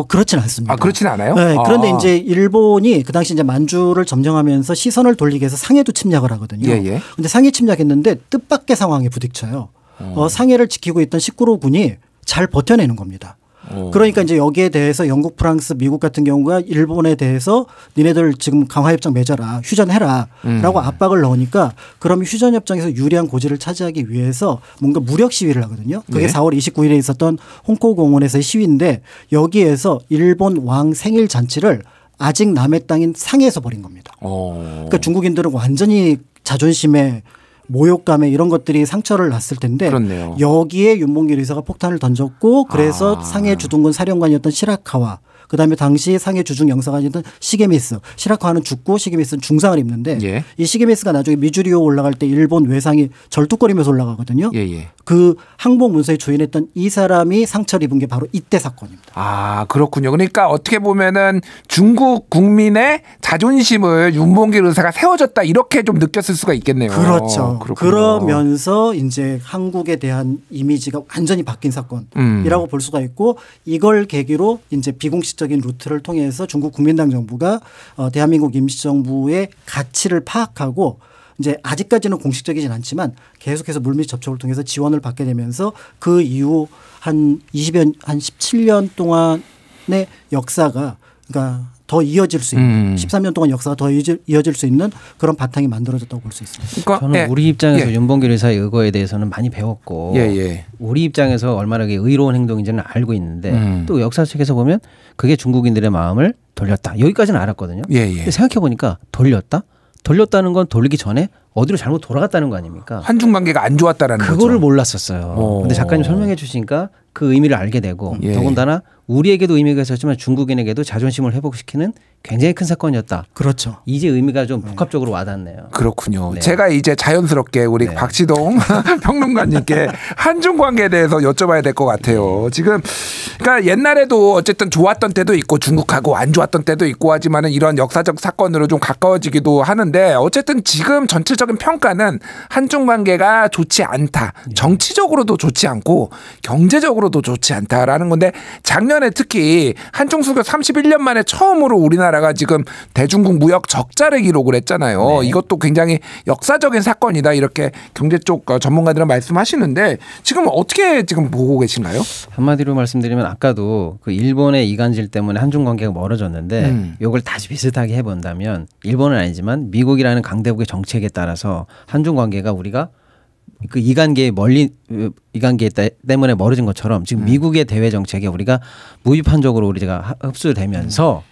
그렇진 않습니다. 그렇진 않아요? 네. 그런데 이제 일본이 그 당시 이제 만주를 점령하면서 시선을 돌리기 위해서 상해도 침략을 하거든요. 예. 근데 상해 침략했는데 뜻밖의 상황에 부딪혀요. 상해를 지키고 있던 19로군이 잘 버텨내는 겁니다. 그러니까 이제 여기에 대해서 영국, 프랑스, 미국 같은 경우가 일본에 대해서 니네들 지금 강화협정 맺어라, 휴전해라 라고 압박을 넣으니까 그럼 휴전협정에서 유리한 고지를 차지하기 위해서 뭔가 무력 시위를 하거든요. 그게 4월 29일에 있었던 홍콩 공원에서의 시위인데 여기에서 일본 왕 생일 잔치를 아직 남의 땅인 상해에서 벌인 겁니다. 그러니까 중국인들은 완전히 자존심에 모욕감에 이런 것들이 상처를 났을 텐데 그렇네요. 여기에 윤봉길 의사가 폭탄을 던졌고 그래서 상해 주둔군 사령관이었던 시라카와 그다음에 당시 상해 주중 영사관이던 시게미스, 시라쿠하는 죽고 시게미스는 중상을 입는데 예. 이 시게미스가 나중에 미주리오 올라갈 때 일본 외상이 절뚝거리면서 올라가거든요. 예. 그 항복 문서에 조인했던 이 사람이 상처를 입은 게 바로 이때 사건입니다. 아, 그렇군요. 그러니까 어떻게 보면은 중국 국민의 자존심을 윤봉길 의사가 세워줬다 이렇게 좀 느꼈을 수가 있겠네요. 그렇죠. 그렇군요. 그러면서 이제 한국에 대한 이미지가 완전히 바뀐 사건이라고 볼 수가 있고 이걸 계기로 이제 비공식적인 루트를 통해서 중국 국민당 정부가 대한민국 임시정부의 가치를 파악하고 이제 아직까지는 공식적이진 않지만 계속해서 물밑 접촉을 통해서 지원을 받게 되면서 그 이후 한 17년 동안의 역사가 그러니까 더 이어질 수 있는 13년 동안 역사가 더 이어질 수 있는 그런 바탕이 만들어졌다고 볼 수 있습니다. 그러니까, 저는 우리 입장에서 윤봉길 의사의 의거에 대해서는 많이 배웠고 우리 입장에서 얼마나 의로운 행동인지는 알고 있는데 또 역사책에서 보면 그게 중국인들의 마음을 돌렸다. 여기까지는 알았거든요. 근데 생각해 보니까 돌렸다는 건 돌리기 전에 어디로 잘못 돌아갔다는 거 아닙니까? 한중 관계가 안 좋았다라는 그거를 거죠. 몰랐었어요. 근데 작가님 설명해 주시니까 그 의미를 알게 되고 더군다나 우리에게도 의미가 있었지만 중국인에게도 자존심을 회복시키는 굉장히 큰 사건이었다. 그렇죠. 이제 의미가 좀 복합적으로 와닿네요. 그렇군요. 네. 제가 이제 자연스럽게 우리 박지동 평론가님께 한중 관계에 대해서 여쭤봐야 될 것 같아요. 지금 그러니까 옛날에도 어쨌든 좋았던 때도 있고 중국하고 안 좋았던 때도 있고 하지만은 이런 역사적 사건으로 좀 가까워지기도 하는데 어쨌든 지금 전체적인 평가는 한중 관계가 좋지 않다. 정치적으로도 좋지 않고 경제적으로도 좋지 않다라는 건데 작년에 특히 한중 수교 31년 만에 처음으로 우리나라가 지금 대중국 무역 적자를 기록을 했잖아요. 네. 이것도 굉장히 역사적인 사건이다 이렇게 경제 쪽 전문가들은 말씀하시는데 지금 어떻게 지금 보고 계신가요? 한마디로 말씀드리면 아까도 그 일본의 이간질 때문에 한중 관계가 멀어졌는데 이걸 다시 비슷하게 해본다면 일본은 아니지만 미국이라는 강대국의 정책에 따라서 한중 관계가 우리가 그 이간계 때문에 멀어진 것처럼 지금 미국의 대외 정책에 우리가 무비판적으로 우리가 흡수되면서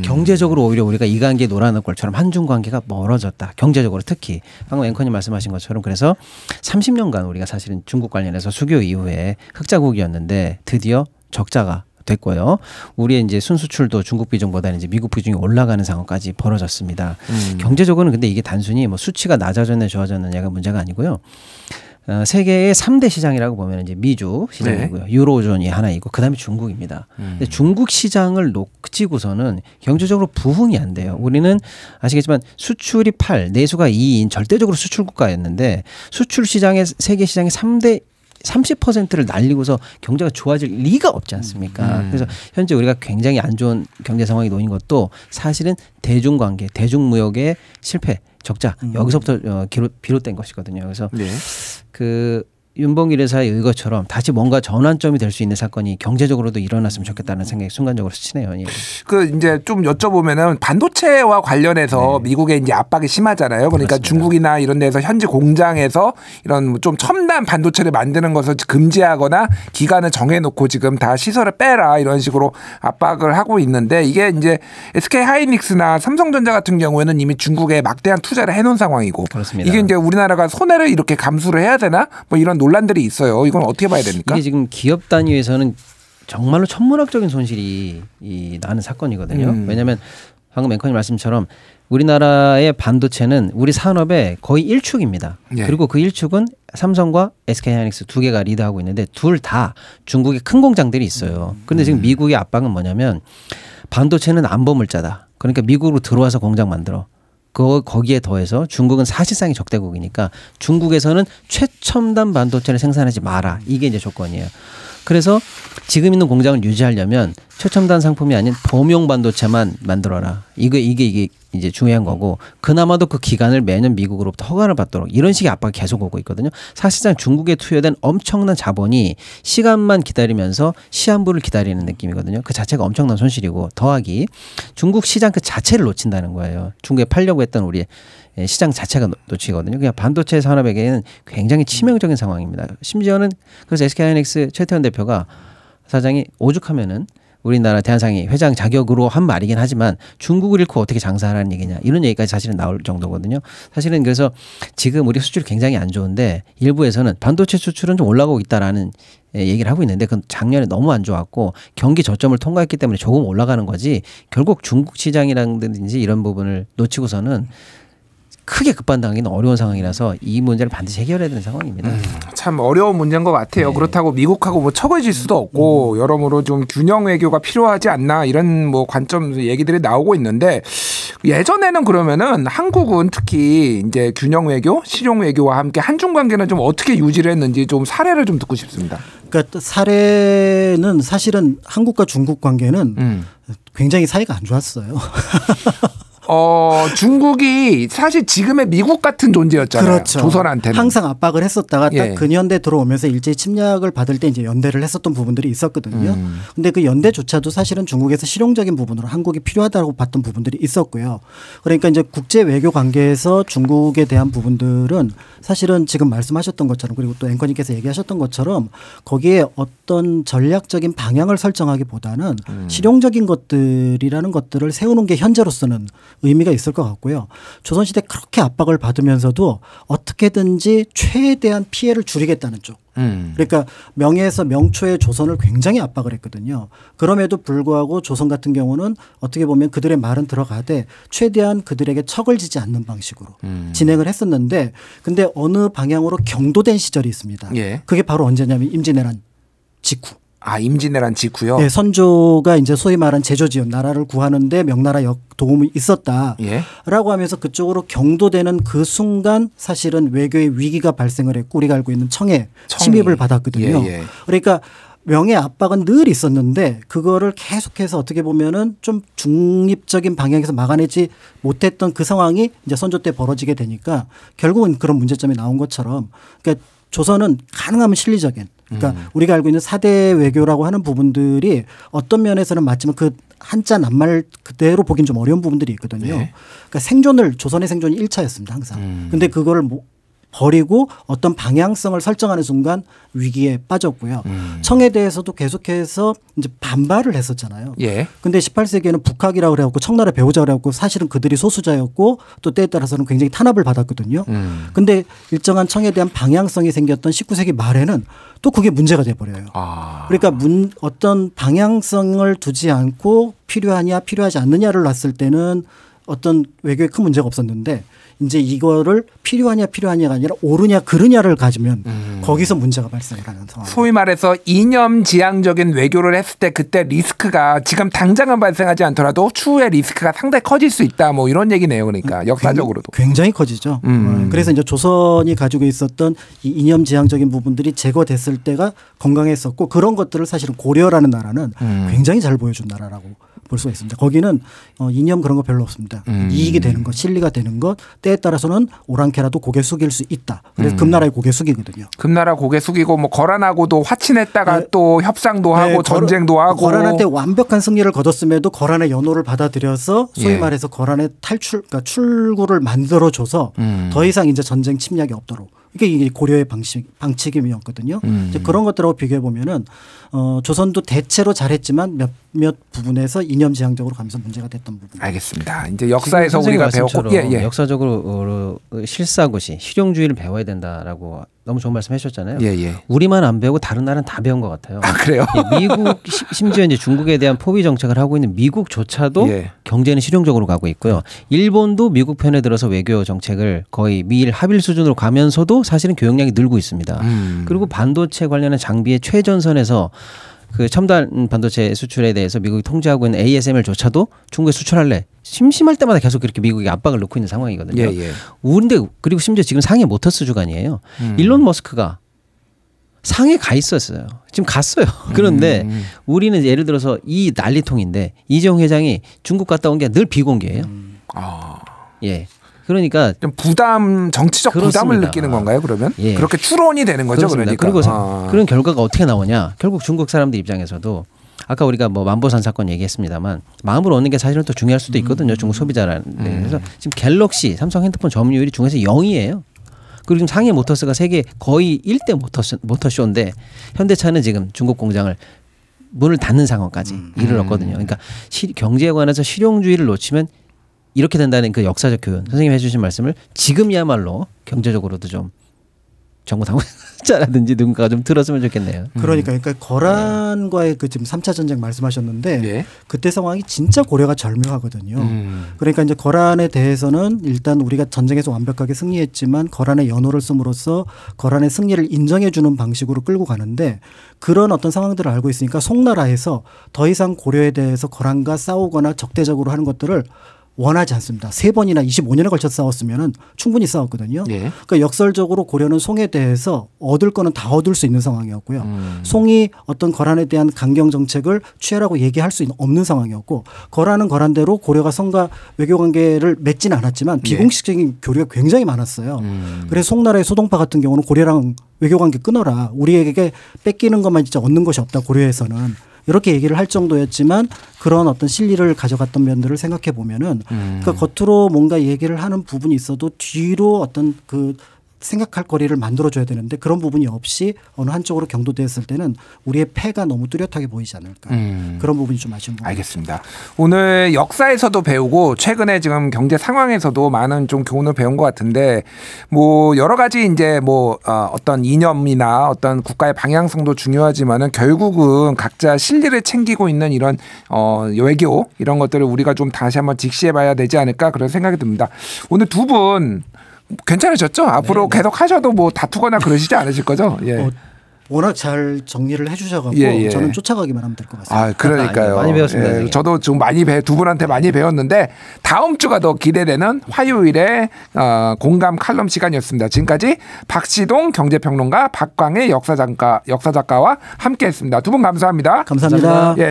경제적으로 오히려 우리가 이간계에 놀아놓을 것처럼 한중 관계가 멀어졌다. 경제적으로 특히 방금 앵커님 말씀하신 것처럼 그래서 30년간 우리가 사실은 중국 관련해서 수교 이후에 흑자국이었는데 드디어 적자가 됐고요. 우리의 이제 순수출도 중국 비중보다는 이제 미국 비중이 올라가는 상황까지 벌어졌습니다. 경제적으로는 근데 이게 단순히 뭐 수치가 낮아졌냐 좋아졌느냐가 문제가 아니고요. 세계의 3대 시장이라고 보면 이제 미주 시장이고요. 유로존이 하나 있고 그다음에 중국입니다. 근데 중국 시장을 놓치고서는 경제적으로 부흥이 안 돼요. 우리는 아시겠지만 수출이 8, 내수가 2인 절대적으로 수출 국가였는데 수출 시장의 세계 시장의 3대 30%를 날리고서 경제가 좋아질 리가 없지 않습니까? 그래서 현재 우리가 굉장히 안 좋은 경제 상황이 놓인 것도 사실은 대중관계, 대중무역의 실패, 적자 여기서부터 비롯된 것이거든요. 그래서 그 윤봉길 의사의 의거처럼 다시 뭔가 전환점이 될 수 있는 사건이 경제적으로도 일어났으면 좋겠다는 생각이 순간적으로 스치네요. 예. 그 이제 좀 여쭤보면은 반도체와 관련해서 미국의 이제 압박이 심하잖아요. 그러니까 그렇습니다. 중국이나 이런 데서 현지 공장에서 이런 좀 첨단 반도체를 만드는 것을 금지하거나 기간을 정해놓고 지금 다 시설을 빼라 이런 식으로 압박을 하고 있는데 이게 이제 SK 하이닉스나 삼성전자 같은 경우에는 이미 중국에 막대한 투자를 해놓은 상황이고 그렇습니다. 이게 이제 우리나라가 손해를 이렇게 감수를 해야 되나 뭐 이런 논란들이 있어요. 이건 어떻게 봐야 됩니까? 이게 지금 기업 단위에서는 정말로 천문학적인 손실이 나는 사건이거든요. 왜냐하면 방금 앵커님 말씀처럼 우리나라의 반도체는 우리 산업의 거의 1축입니다. 그리고 그 1축은 삼성과 SK하이닉스 두 개가 리드하고 있는데 둘 다 중국의 큰 공장들이 있어요. 그런데 지금 미국의 압박은 뭐냐면 반도체는 안보 물자다. 그러니까 미국으로 들어와서 공장 만들어. 거기에 더해서 중국은 사실상의 적대국이니까 중국에서는 최첨단 반도체를 생산하지 마라. 이게 이제 조건이에요. 그래서 지금 있는 공장을 유지하려면 최첨단 상품이 아닌 범용 반도체만 만들어라. 이게 이제 중요한 거고 그나마도 그 기간을 매년 미국으로부터 허가를 받도록 이런 식의 압박이 계속 오고 있거든요. 사실상 중국에 투여된 엄청난 자본이 시간만 기다리면서 시한부를 기다리는 느낌이거든요. 그 자체가 엄청난 손실이고 더하기 중국 시장 그 자체를 놓친다는 거예요. 중국에 팔려고 했던 우리의 시장 자체가 놓치거든요. 그냥 반도체 산업에게는 굉장히 치명적인 상황입니다. 심지어는 그래서 SK하이닉스 최태원 대표가 사장이 오죽하면은 우리나라 대한상의 회장 자격으로 한 말이긴 하지만 중국을 잃고 어떻게 장사하라는 얘기냐 이런 얘기까지 사실은 나올 정도거든요. 사실은 그래서 지금 우리 수출이 굉장히 안 좋은데 일부에서는 반도체 수출은 좀 올라가고 있다라는 얘기를 하고 있는데 그건 작년에 너무 안 좋았고 경기 저점을 통과했기 때문에 조금 올라가는 거지 결국 중국 시장이라든지 이런 부분을 놓치고서는 크게 급반등하기는 어려운 상황이라서 이 문제를 반드시 해결해야 되는 상황입니다. 참 어려운 문제인 것 같아요. 네. 그렇다고 미국하고 뭐 척을 수도 없고 여러모로 좀 균형 외교가 필요하지 않나 이런 뭐 관점 얘기들이 나오고 있는데 예전에는 그러면은 한국은 특히 이제 균형 외교, 실용 외교와 함께 한중 관계는 좀 어떻게 유지를 했는지 좀 사례를 좀 듣고 싶습니다. 그러니까 사례는 사실은 한국과 중국 관계는 굉장히 사이가 안 좋았어요. 중국이 사실 지금의 미국 같은 존재였잖아요. 그렇죠. 조선한테는. 항상 압박을 했었다가 딱 예. 근현대 들어오면서 일제히 침략을 받을 때 이제 연대를 했었던 부분들이 있었거든요. 근데 그 연대조차도 사실은 중국에서 실용적인 부분으로 한국이 필요하다고 봤던 부분들이 있었고요. 그러니까 이제 국제 외교 관계에서 중국에 대한 부분들은 사실은 지금 말씀하셨던 것처럼 그리고 또 앵커님께서 얘기하셨던 것처럼 거기에 어떤 전략적인 방향을 설정하기보다는 실용적인 것들이라는 것들을 세우는 게 현재로서는 의미가 있을 것 같고요. 조선시대 그렇게 압박을 받으면서도 어떻게든지 최대한 피해를 줄이겠다는 쪽. 그러니까 명예에서 명초의 조선을 굉장히 압박을 했거든요. 그럼에도 불구하고 조선 같은 경우는 어떻게 보면 그들의 말은 들어가되 최대한 그들에게 척을 지지 않는 방식으로 진행을 했었는데 근데 어느 방향으로 경도된 시절이 있습니다. 예. 그게 바로 언제냐면 임진왜란 직후. 아, 임진왜란 직후요? 네, 선조가 이제 소위 말한 제조지원 나라를 구하는데 명나라 도움이 있었다라고 예. 하면서 그쪽으로 경도되는 그 순간 사실은 외교의 위기가 발생을 했고 우리가 알고 있는 청해 침입을 받았거든요. 예, 예. 그러니까 명예 압박은 늘 있었는데 그거를 계속해서 어떻게 보면은 좀 중립적인 방향에서 막아내지 못했던 그 상황이 이제 선조 때 벌어지게 되니까 결국은 그런 문제점이 나온 것처럼 그러니까 조선은 가능하면 실리적인 그러니까 우리가 알고 있는 4대 외교라고 하는 부분들이 어떤 면에서는 맞지만 그 한자 낱말 그대로 보긴 좀 어려운 부분들이 있거든요. 네. 그러니까 조선의 생존이 1차였습니다. 항상. 근데 그거를 버리고 어떤 방향성을 설정하는 순간 위기에 빠졌고요. 청에 대해서도 계속해서 이제 반발을 했었잖아요. 예. 근데 18세기에는 북학이라고 그래갖고 청나라 배후자라고 그래갖고 사실은 그들이 소수자였고 또 때에 따라서는 굉장히 탄압을 받았거든요. 근데 일정한 청에 대한 방향성이 생겼던 19세기 말에는 또 그게 문제가 돼버려요. 아. 그러니까 어떤 방향성을 두지 않고 필요하냐 필요하지 않느냐를 놨을 때는 어떤 외교에 큰 문제가 없었는데 이제 이거를 필요하냐가 아니라 옳으냐 그르냐를 가지면 거기서 문제가 발생을 하는 상황. 소위 말해서 이념지향적인 외교를 했을 때 그때 리스크가 지금 당장은 발생하지 않더라도 추후에 리스크가 상당히 커질 수 있다. 뭐 이런 얘기네요. 그러니까 역사적으로도. 굉장히 커지죠. 그래서 이제 조선이 가지고 있었던 이 이념지향적인 부분들이 제거됐을 때가 건강했었고 그런 것들을 사실은 고려라는 나라는 굉장히 잘 보여준 나라라고 볼 수가 있습니다. 거기는 이념 그런 거 별로 없습니다. 이익이 되는 것, 실리가 되는 것, 때에 따라서는 오랑캐라도 고개 숙일 수 있다. 그래서 금나라의 고개 숙이거든요. 금나라 고개 숙이고 뭐 거란하고도 화친했다가 네. 또 협상도 하고 전쟁도 하고. 거란한테 완벽한 승리를 거뒀음에도 거란의 연호를 받아들여서 소위 예. 말해서 거란의 그러니까 출구를 만들어줘서 더 이상 이제 전쟁 침략이 없도록. 이게 고려의 방책임이었거든요. 이제 그런 것들하고 비교해 보면은 조선도 대체로 잘했지만 몇몇 부분에서 이념지향적으로 가면서 문제가 됐던 부분. 알겠습니다. 이제 역사에서 우리가 배웠고, 역사적으로 실사고시 실용주의를 배워야 된다라고 너무 좋은 말씀 해주셨잖아요. 예. 우리만 안 배우고 다른 나라는 다 배운 것 같아요. 아, 그래요? 예, 미국 심지어 이제 중국에 대한 포비 정책을 하고 있는 미국조차도 예. 경제는 실용적으로 가고 있고요. 일본도 미국 편에 들어서 외교 정책을 거의 미일 합일 수준으로 가면서도 사실은 교역량이 늘고 있습니다. 그리고 반도체 관련한 장비의 최전선에서 그 첨단 반도체 수출에 대해서 미국이 통제하고 있는 ASML조차도 중국에 수출할래 심심할 때마다 계속 그렇게 미국이 압박을 넣고 있는 상황이거든요. 예. 우리인데 그리고 심지어 지금 상해 모터스 주간이에요. 일론 머스크가 상해 가 있었어요. 지금 갔어요. 그런데 우리는 예를 들어서 이 난리통인데 이재용 회장이 중국 갔다 온 게 늘 비공개예요. 예. 그러니까 좀 정치적 그렇습니다. 부담을 느끼는 건가요? 그러면 예. 그렇게 추론이 되는 거죠. 그렇습니다. 그러니까. 그리고 그런 결과가 어떻게 나오냐? 결국 중국 사람들 입장에서도 아까 우리가 뭐 만보산 사건 얘기했습니다만 마음으로 얻는 게 사실은 또 중요할 수도 있거든요. 중국 소비자라는. 그래서 지금 갤럭시, 삼성 핸드폰 점유율이 중국에서 0이에요. 그리고 지금 상해 모터스가 세계 거의 1대 모터쇼인데 현대차는 지금 중국 공장을 문을 닫는 상황까지 이르렀거든요. 그러니까 경제에 관해서 실용주의를 놓치면 이렇게 된다는 그 역사적 교훈. 선생님이 해주신 말씀을 지금이야말로 경제적으로도 좀 정부 당국자라든지 누군가가 좀 들었으면 좋겠네요. 그러니까 거란과의 그 지금 3차 전쟁 말씀하셨는데 네. 그때 상황이 진짜 고려가 절묘하거든요. 그러니까 이제 거란에 대해서는 일단 우리가 전쟁에서 완벽하게 승리했지만 거란의 연호를 씀으로써 거란의 승리를 인정해 주는 방식으로 끌고 가는데 그런 어떤 상황들을 알고 있으니까 송나라에서 더 이상 고려에 대해서 거란과 싸우거나 적대적으로 하는 것들을 원하지 않습니다. 3번이나 25년에 걸쳐 싸웠으면 충분히 싸웠거든요. 예. 그러니까 역설적으로 고려는 송에 대해서 얻을 거는 다 얻을 수 있는 상황이었고요. 송이 어떤 거란에 대한 강경 정책을 취하라고 얘기할 수 없는 상황이었고 거란은 거란대로 고려가 송과 외교 관계를 맺지는 않았지만 비공식적인 교류가 굉장히 많았어요. 그래서 송나라의 소동파 같은 경우는 고려랑 외교 관계 끊어라. 우리에게 뺏기는 것만 진짜 얻는 것이 없다. 고려에서는. 이렇게 얘기를 할 정도였지만 그런 어떤 실리를 가져갔던 면들을 생각해 보면은 그러니까 겉으로 뭔가 얘기를 하는 부분이 있어도 뒤로 어떤 그 생각할 거리를 만들어줘야 되는데 그런 부분이 없이 어느 한쪽으로 경도되었을 때는 우리의 패가 너무 뚜렷하게 보이지 않을까. 그런 부분이 좀 아쉬운 부분입니다. 알겠습니다. 오늘 역사에서도 배우고 최근에 지금 경제 상황에서도 많은 좀 교훈을 배운 것 같은데 뭐 여러 가지 이제 뭐 어떤 이념이나 어떤 국가의 방향성도 중요하지만은 결국은 각자 실리를 챙기고 있는 이런 외교 이런 것들을 우리가 좀 다시 한번 직시해봐야 되지 않을까 그런 생각이 듭니다. 오늘 두 분 괜찮으셨죠? 앞으로 계속 하셔도 뭐 다투거나 그러시지 않으실 거죠? 예. 워낙 잘 정리를 해주셔가지고 예. 저는 쫓아가기만 하면 될 것 같습니다. 아, 그러니까요. 많이 배웠습니다. 예, 저도 좀 두 분한테 많이 배웠는데 다음 주가 더 기대되는 화요일에 공감 칼럼 시간이었습니다. 지금까지 박시동 경제평론가, 박광일 역사작가와 함께했습니다. 두 분 감사합니다. 감사합니다. 예.